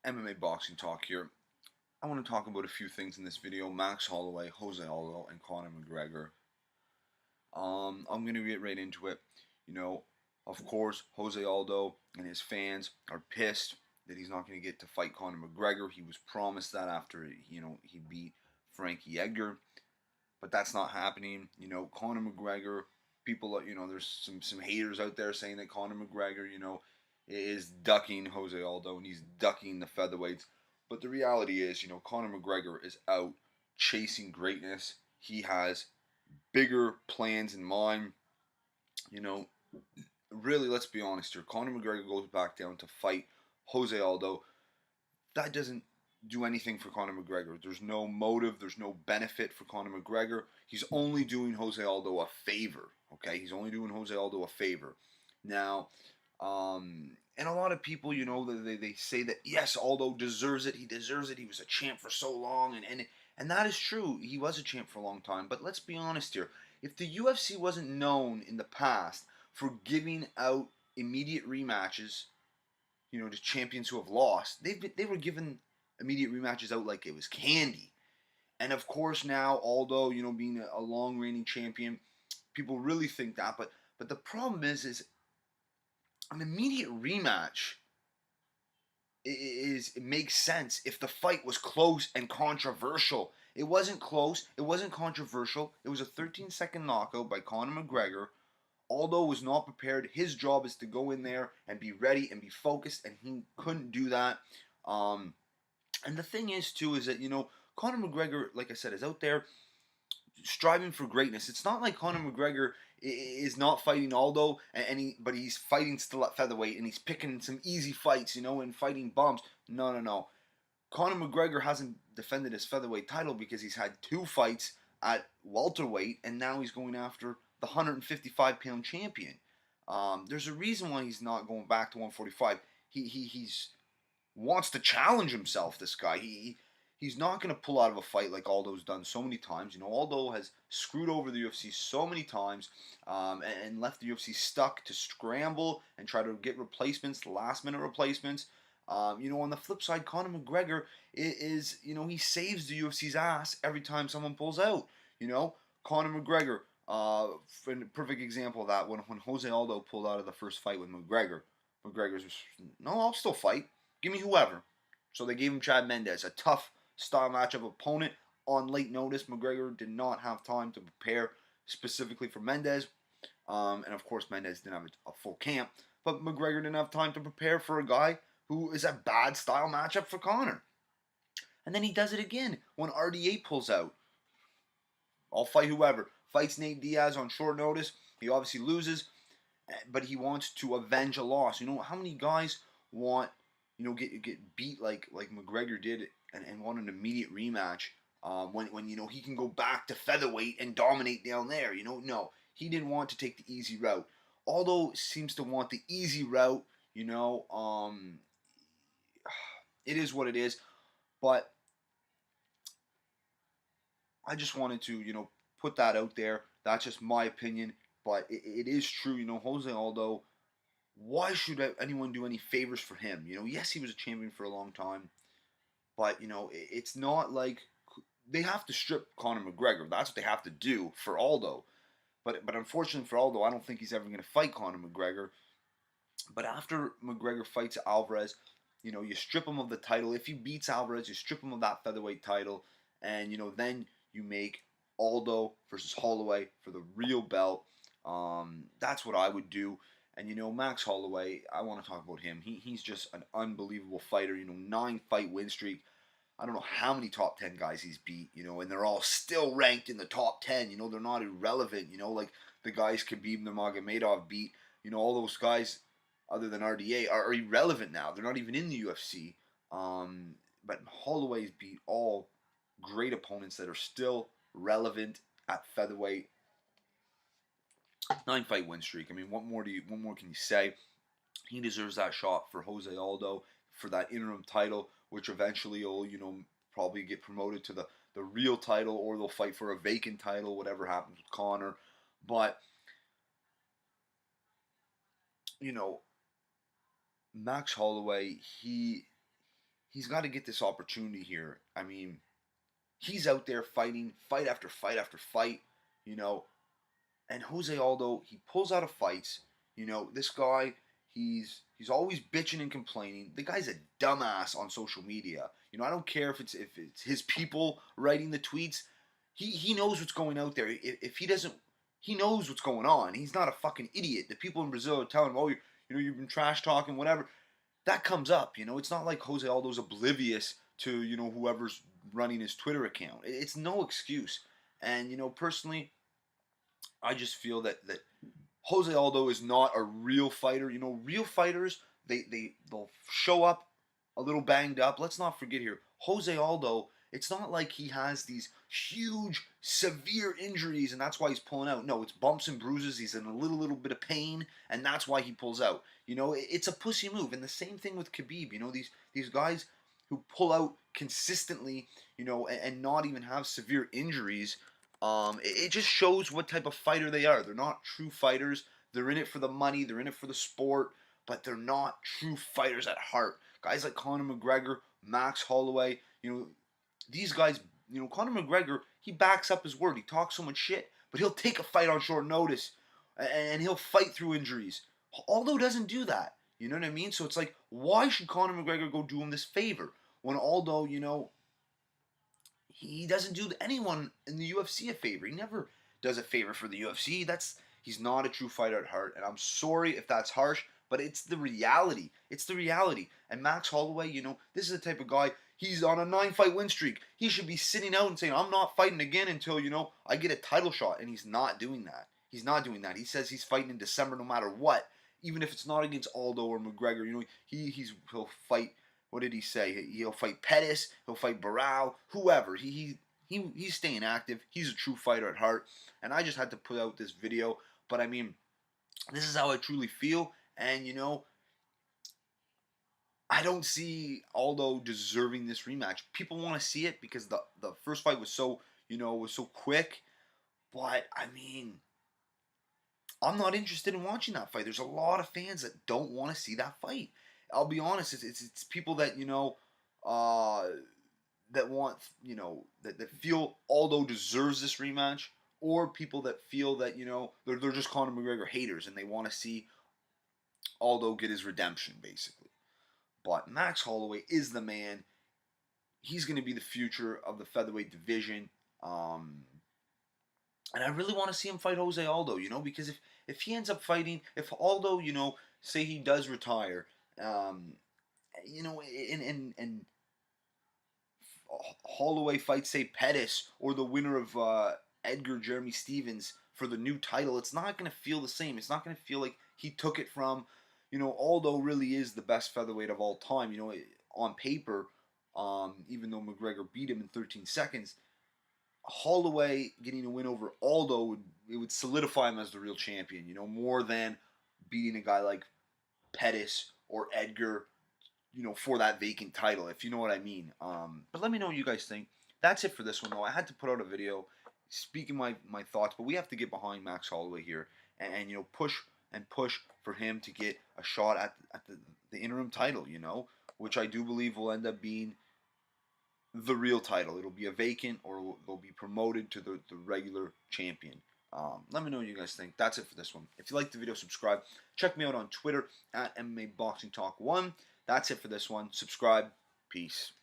MMA boxing talk here. I want to talk about a few things in this video. Max Holloway, Jose Aldo, and Conor McGregor. I'm going to get right into it. Of course, Jose Aldo and his fans are pissed that he's not going to get to fight Conor McGregor. He was promised that after, he beat Frankie Edgar. But that's not happening. Conor McGregor, people, there's some haters out there saying that Conor McGregor, is ducking Jose Aldo and he's ducking the featherweights. But the reality is, Conor McGregor is out chasing greatness. He has bigger plans in mind. Really, let's be honest here. Conor McGregor goes back down to fight Jose Aldo. That doesn't do anything for Conor McGregor. There's no motive. There's no benefit for Conor McGregor. He's only doing Jose Aldo a favor. Okay, he's only doing Jose Aldo a favor. Now, and a lot of people, they say that yes, Aldo deserves it. He deserves it. He was a champ for so long, and that is true. He was a champ for a long time. But let's be honest here. If the UFC wasn't known in the past for giving out immediate rematches, to champions who have lost, they were given immediate rematches out like it was candy. And of course now Aldo, being a long reigning champion, people really think that. But the problem is an immediate rematch it makes sense if the fight was close and controversial. It wasn't close. It wasn't controversial. It was a 13-second knockout by Conor McGregor. Aldo was not prepared. His job is to go in there and be ready and be focused, and he couldn't do that. And the thing is, too, is that, Conor McGregor, like I said, is out there striving for greatness. It's not like Conor McGregor is not fighting Aldo, but he's fighting still at featherweight, and he's picking some easy fights, and fighting bums. No. Conor McGregor hasn't defended his featherweight title because he's had 2 fights at welterweight, and now he's going after the 155-pound champion. There's a reason why he's not going back to 145. He's wants to challenge himself. This guy, he's not going to pull out of a fight like Aldo's done so many times. Aldo has screwed over the UFC so many times, and left the UFC stuck to scramble and try to get replacements, last-minute replacements. On the flip side, Conor McGregor is he saves the UFC's ass every time someone pulls out. Conor McGregor, a perfect example of that, when Jose Aldo pulled out of the first fight with McGregor's no, I'll still fight. Give me whoever. So they gave him Chad Mendes, a tough style matchup opponent on late notice. McGregor did not have time to prepare specifically for Mendes. And of course, Mendes didn't have a full camp. But McGregor didn't have time to prepare for a guy who is a bad style matchup for Conor. And then he does it again when RDA pulls out. I'll fight whoever. Fights Nate Diaz on short notice. He obviously loses, but he wants to avenge a loss. How many guys want get beat like McGregor did and want an immediate rematch when he can go back to featherweight and dominate down there. No, he didn't want to take the easy route. Aldo seems to want the easy route. It is what it is, but I just wanted to put that out there. That's just my opinion, but it is true. Jose Aldo, why should anyone do any favors for him? Yes, he was a champion for a long time, but it's not like they have to strip Conor McGregor. That's what they have to do for Aldo. But unfortunately for Aldo, I don't think he's ever going to fight Conor McGregor. But after McGregor fights Alvarez, you strip him of the title. If he beats Alvarez, you strip him of that featherweight title, and then you make Aldo versus Holloway for the real belt. That's what I would do. And Max Holloway, I want to talk about him. He's just an unbelievable fighter. 9-fight win streak. I don't know how many top 10 guys he's beat. And they're all still ranked in the top 10. They're not irrelevant. Like the guys Khabib Nurmagomedov beat. All those guys, other than RDA, are irrelevant now. They're not even in the UFC. But Holloway's beat all great opponents that are still relevant at featherweight. 9-fight win streak. I mean, what more can you say? He deserves that shot for Jose Aldo for that interim title, which eventually will, probably get promoted to the real title, or they'll fight for a vacant title, whatever happens with Conor. But Max Holloway, he he's got to get this opportunity here. I mean, he's out there fighting fight after fight after fight, you know. And Jose Aldo, he pulls out of fights. You know, this guy, he's always bitching and complaining. The guy's a dumbass on social media. You know, I don't care if it's his people writing the tweets. He knows what's going out there. If he doesn't, he knows what's going on. He's not a fucking idiot. The people in Brazil are telling him, oh, you've been trash talking, whatever. That comes up. You know, it's not like Jose Aldo's oblivious to whoever's running his Twitter account. It's no excuse. And personally, I just feel that Jose Aldo is not a real fighter. You know, real fighters, they'll show up a little banged up. Let's not forget here, Jose Aldo, it's not like he has these huge, severe injuries and that's why he's pulling out. No, it's bumps and bruises. He's in a little bit of pain and that's why he pulls out. You know, it's a pussy move. And the same thing with Khabib. You know, these guys who pull out consistently, and not even have severe injuries, it just shows what type of fighter they are. They're not true fighters. They're in it for the money. They're in it for the sport, but they're not true fighters at heart. Guys like Conor McGregor, Max Holloway, these guys, Conor McGregor, he backs up his word. He talks so much shit, but he'll take a fight on short notice, and he'll fight through injuries. Aldo doesn't do that. You know what I mean? So it's like, why should Conor McGregor go do him this favor when Aldo, he doesn't do anyone in the UFC a favor. He never does a favor for the UFC. He's not a true fighter at heart, and I'm sorry if that's harsh, but it's the reality. It's the reality. And Max Holloway, this is the type of guy. He's on a 9-fight win streak. He should be sitting out and saying, "I'm not fighting again until I get a title shot." And he's not doing that. He's not doing that. He says he's fighting in December no matter what, even if it's not against Aldo or McGregor. He'll fight. What did he say? He'll fight Pettis. He'll fight Barao. Whoever. He's staying active. He's a true fighter at heart. And I just had to put out this video. But I mean, this is how I truly feel. And I don't see Aldo deserving this rematch. People want to see it because the first fight was so quick. But I mean, I'm not interested in watching that fight. There's a lot of fans that don't want to see that fight. I'll be honest. It's people that that want that feel Aldo deserves this rematch, or people that feel that they're just Conor McGregor haters and they want to see Aldo get his redemption basically. But Max Holloway is the man. He's going to be the future of the featherweight division. And I really want to see him fight Jose Aldo, because if he ends up fighting, if Aldo, say he does retire, and Holloway fights, say, Pettis, or the winner of Edgar Jeremy Stevens for the new title, it's not going to feel the same. It's not going to feel like he took it from, Aldo really is the best featherweight of all time, on paper, even though McGregor beat him in 13 seconds. Holloway getting a win over Aldo would solidify him as the real champion, more than beating a guy like Pettis or Edgar, for that vacant title, if you know what I mean. But let me know what you guys think. That's it for this one, though. I had to put out a video speaking my thoughts, but we have to get behind Max Holloway here and push for him to get a shot at the interim title, which I do believe will end up being the real title. It'll be a vacant, or they'll be promoted to the regular champion. Let me know what you guys think. That's it for this one. If you liked the video, subscribe. Check me out on Twitter at MMA Boxing Talk 1. That's it for this one. Subscribe. Peace.